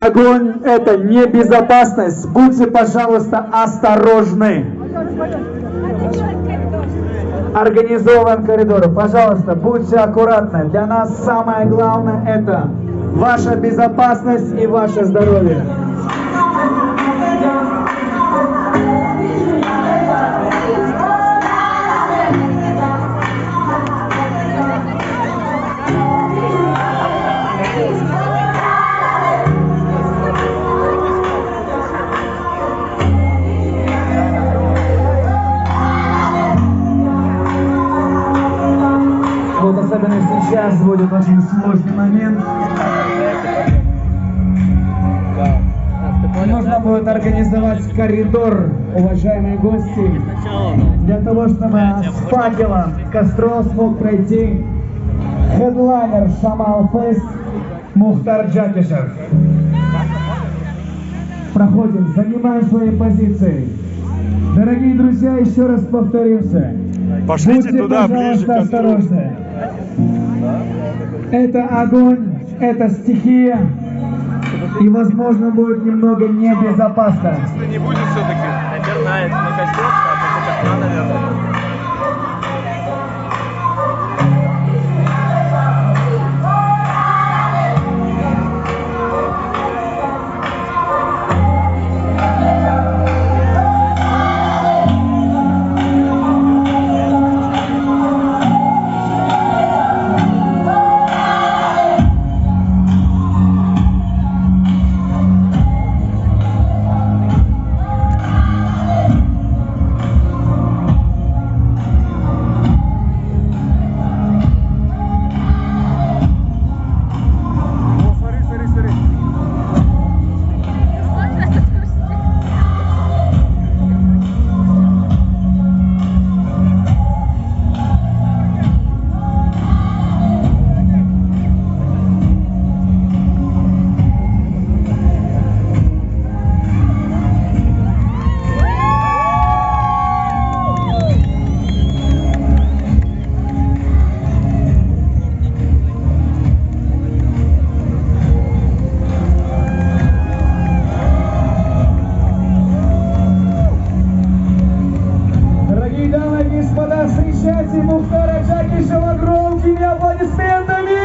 Огонь – это небезопасность. Будьте, пожалуйста, осторожны. Организован коридор. Пожалуйста, будьте аккуратны. Для нас самое главное – это ваша безопасность и ваше здоровье. Вот особенно сейчас будет очень сложный момент. Нужно будет организовать коридор, уважаемые гости, для того, чтобы с факелом костров смог пройти хедлайнер Шамал Фест Мухтар Джакишев. Проходим, занимаем свои позиции. Дорогие друзья, еще раз повторимся. Пошлите будьте, туда, ближе к осторожны. Это огонь, это стихия, и, возможно, будет немного небезопасно. Если не будет все-таки. Наверное, на костер, а после костра, наверное. Встречайте Мухтара Джакишева громкими аплодисментами!